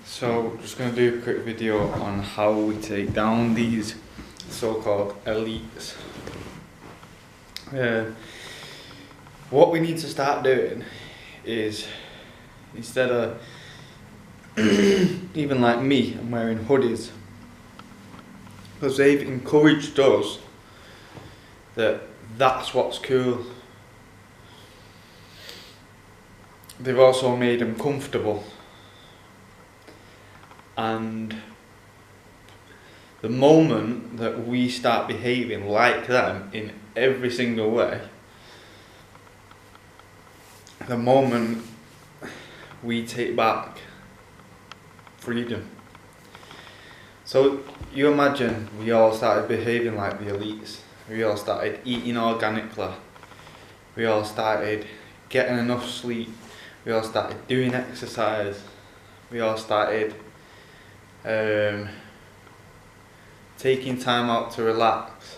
So, just going to do a quick video on how we take down these so-called elites. What we need to start doing is, instead of even like me, I'm wearing hoodies, because they've encouraged us that that's what's cool. They've also made them comfortable. And the moment that we start behaving like them in every single way, the moment we take back freedom. So you imagine we all started behaving like the elites. We all started eating organically. We all started getting enough sleep. We all started doing exercise. We all started taking time out to relax,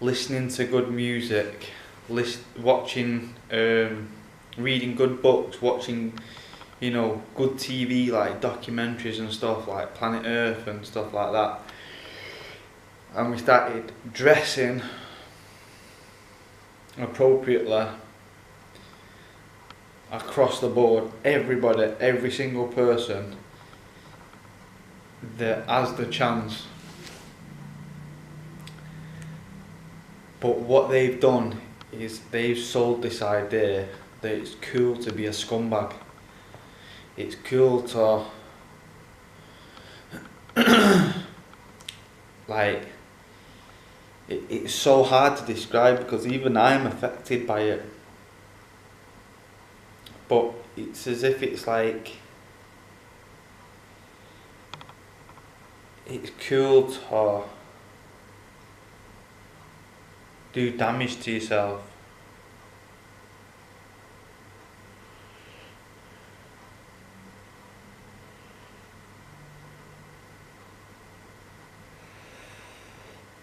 listening to good music, watching, reading good books, watching, good TV like documentaries and stuff like Planet Earth and stuff like that. And we started dressing appropriately across the board. Everybody, every single person that has the chance. But what they've done is they've sold this idea that it's cool to be a scumbag. It's cool to like, it's so hard to describe because even I'm affected by it. But it's as if it's like, it's cool to do damage to yourself.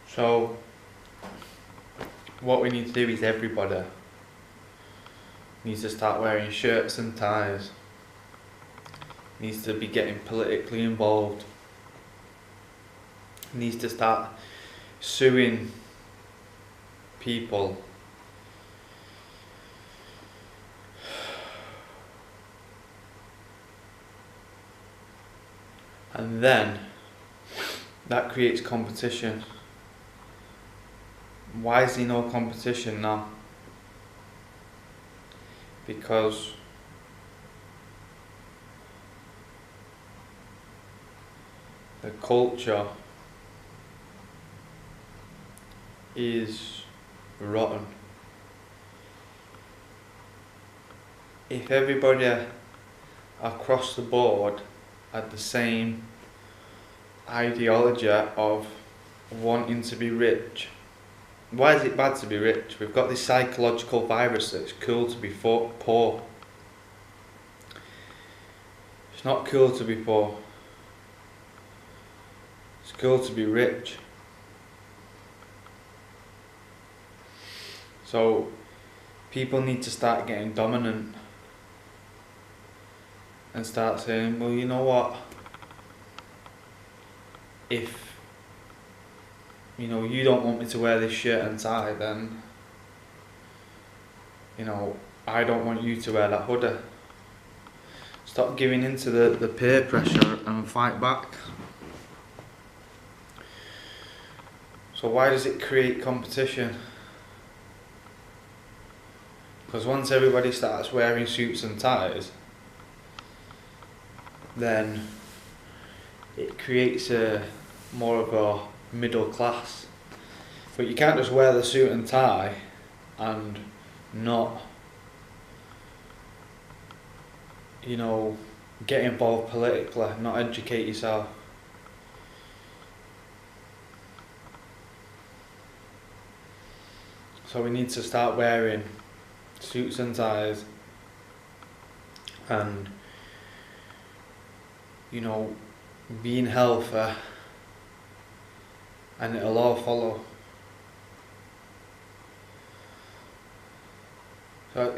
So what we need to do is everybody needs to start wearing shirts and ties, needs to be getting politically involved, needs to start suing people. And then that creates competition. Why is there no competition now? Because the culture is rotten. If everybody across the board had the same ideology of wanting to be rich, why is it bad to be rich? We've got this psychological virus that it's cool to be poor. It's not cool to be poor. It's cool to be rich. So people need to start getting dominant and start saying, well, you know what? If you don't want me to wear this shirt and tie, then I don't want you to wear that hoodie. Stop giving in to the peer pressure and fight back. So why does it create competition? Because once everybody starts wearing suits and ties, then it creates more of a middle class. But you can't just wear the suit and tie and not get involved politically, not educate yourself. So we need to start wearing suits and ties and being healthy, and it'll all follow. So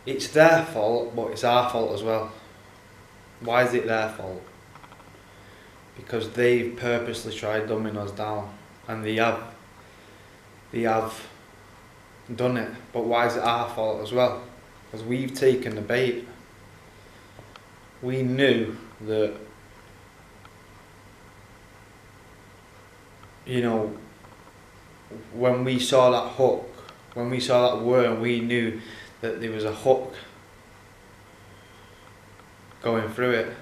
it's their fault, but it's our fault as well. Why is it their fault? Because they've purposely tried dumbing us down, and they have done it. But why is it our fault as well? Because we've taken the bait. We knew that, you know, when we saw that hook, when we saw that worm, we knew that there was a hook going through it.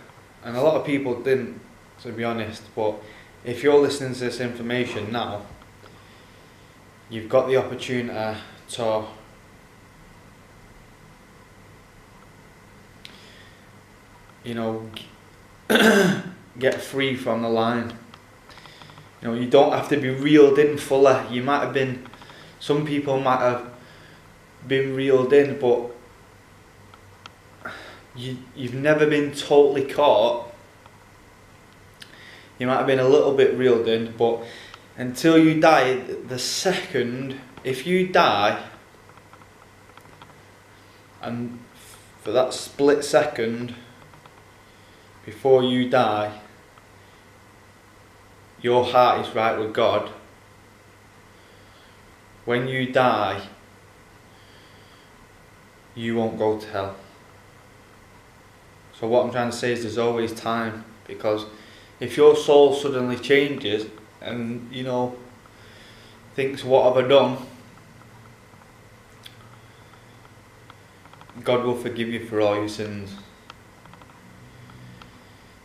And a lot of people didn't, to be honest. But if you're listening to this information now, you've got the opportunity to get free from the line. You know, you don't have to be reeled in fully. You might have been, some people might have been reeled in, but you've never been totally caught. You might have been a little bit reeled in, but until you die, the second, if you die, and for that split second before you die, your heart is right with God. When you die, you won't go to hell. So what I'm trying to say is there's always time, because if your soul suddenly changes and, you know, thinks, what have I done? God will forgive you for all your sins.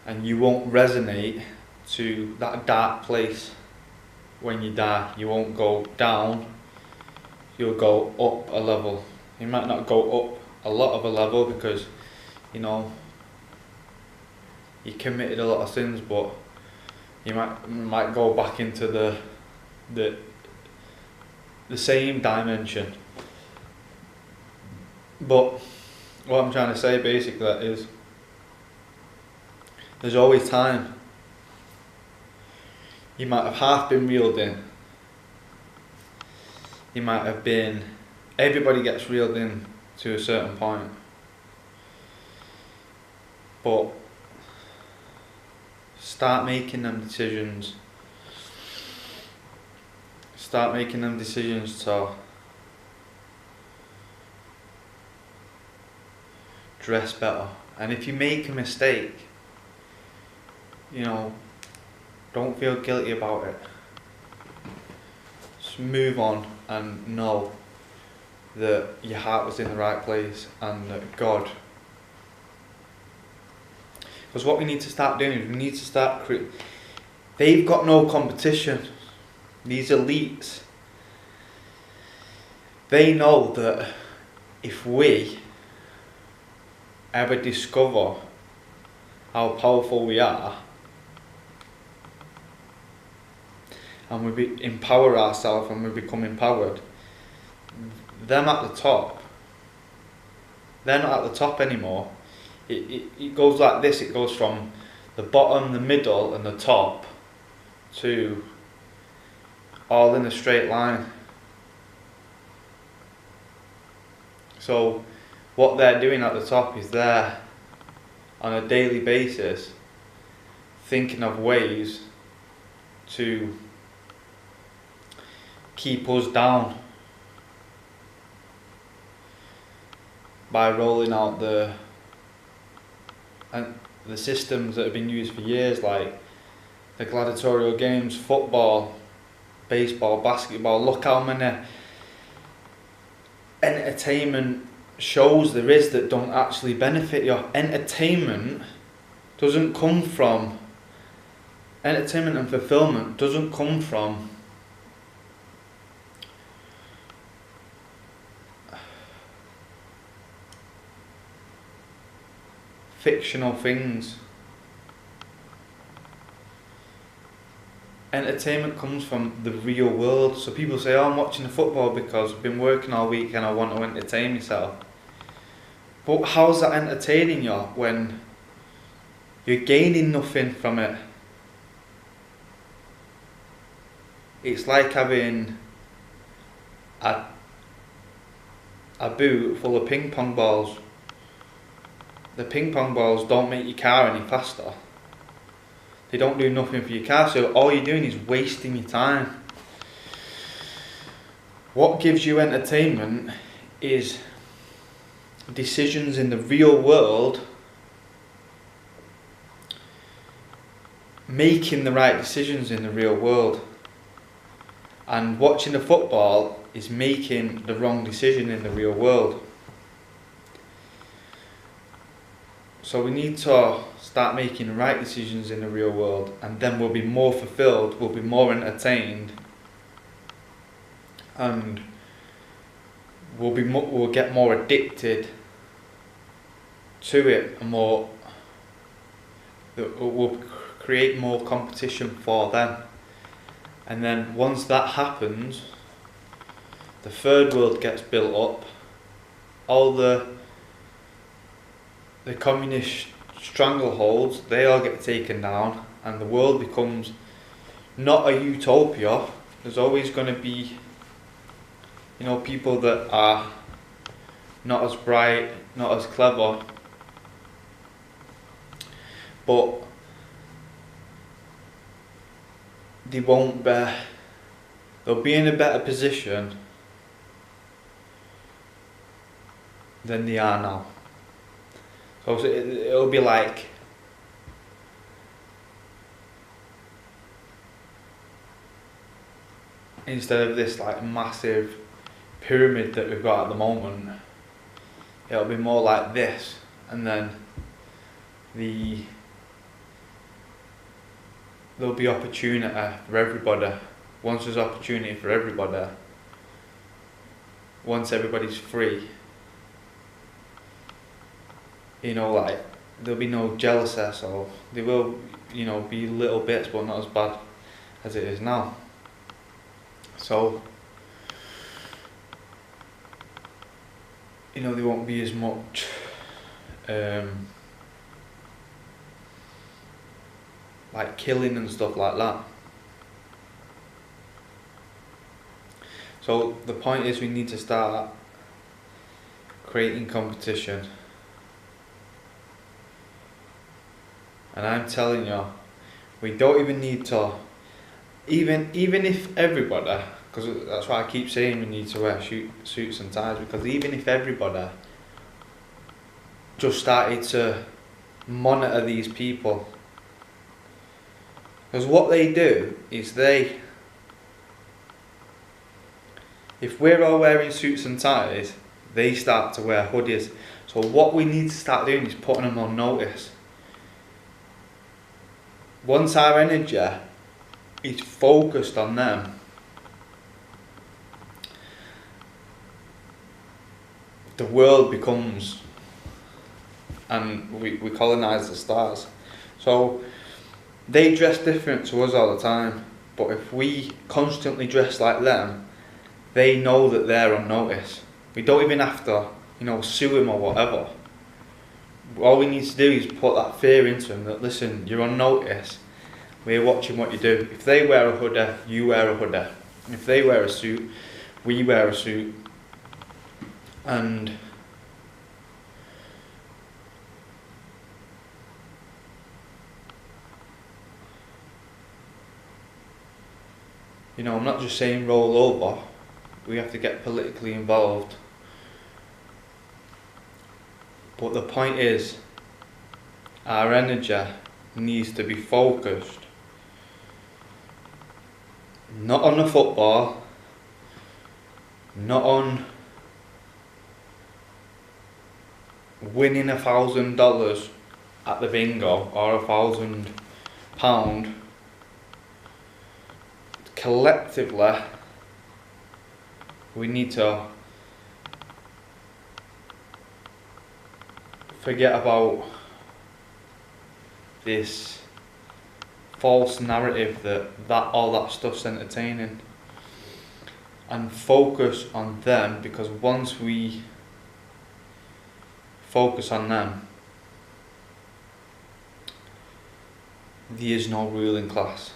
And you won't resonate to that dark place when you die. You won't go down, you'll go up a level. You might not go up a lot of a level because, you know, you committed a lot of sins, but you might go back into the same dimension. But what I'm trying to say basically is there's always time. You might have half been reeled in. You might have been, everybody gets reeled in to a certain point. But start making them decisions. Start making them decisions to dress better. And if you make a mistake, you know, don't feel guilty about it. Just move on and know that your heart was in the right place and that God. Because what we need to start doing is we need to start they've got no competition. These elites, they know that if we ever discover how powerful we are and we empower ourselves and we become empowered, them at the top, they're not at the top anymore. It goes like this. It goes from the bottom, the middle and the top to all in a straight line. So what they're doing at the top is they're on a daily basis thinking of ways to keep us down by rolling out the systems that have been used for years, like the gladiatorial games, football, baseball, basketball. Look how many entertainment shows there is that don't actually benefit you. Entertainment and fulfillment doesn't come from fictional things. Entertainment comes from the real world. So people say, oh, I'm watching the football because I've been working all week and I want to entertain myself. But how's that entertaining you when you're gaining nothing from it? It's like having a boot full of ping pong balls the ping pong balls don't make your car any faster. They don't do nothing for your car, so all you're doing is wasting your time. What gives you entertainment is decisions in the real world, making the right decisions in the real world. And watching the football is making the wrong decision in the real world. So we need to start making the right decisions in the real world, and then we'll be more fulfilled, we'll be more entertained, and we'll get more addicted to it, and we'll create more competition for them. And then once that happens, the third world gets built up, all the communist strangleholds, they all get taken down, and the world becomes not a utopia. There's always going to be, people that are not as bright, not as clever, but they'll be in a better position than they are now. So it'll be like instead of this like massive pyramid that we've got at the moment, it'll be more like this, and then there'll be opportunity for everybody. Once there's opportunity for everybody, once everybody's free, there'll be no jealousy, so there will, be little bits, but not as bad as it is now. So, there won't be as much like killing and stuff like that. So the point is, we need to start creating competition. And I'm telling you, we don't even need to, even if everybody, because that's why I keep saying we need to wear suits and ties, because even if everybody just started to monitor these people, because what they do is if we're all wearing suits and ties, they start to wear hoodies. So what we need to start doing is putting them on notice. Once our energy is focused on them, the world becomes, and we colonise the stars. So they dress different to us all the time, but if we constantly dress like them, they know that they're on notice. We don't even have to, sue them or whatever. All we need to do is put that fear into them that, listen, you're on notice, we're watching what you do. If they wear a hoodie, you wear a hoodie. If they wear a suit, we wear a suit. And I'm not just saying roll over. We have to get politically involved. But the point is, our energy needs to be focused not on the football, not on winning $1,000 at the bingo or £1,000. Collectively, we need to forget about this false narrative that all that stuff's entertaining, and focus on them, because once we focus on them, there is no ruling class.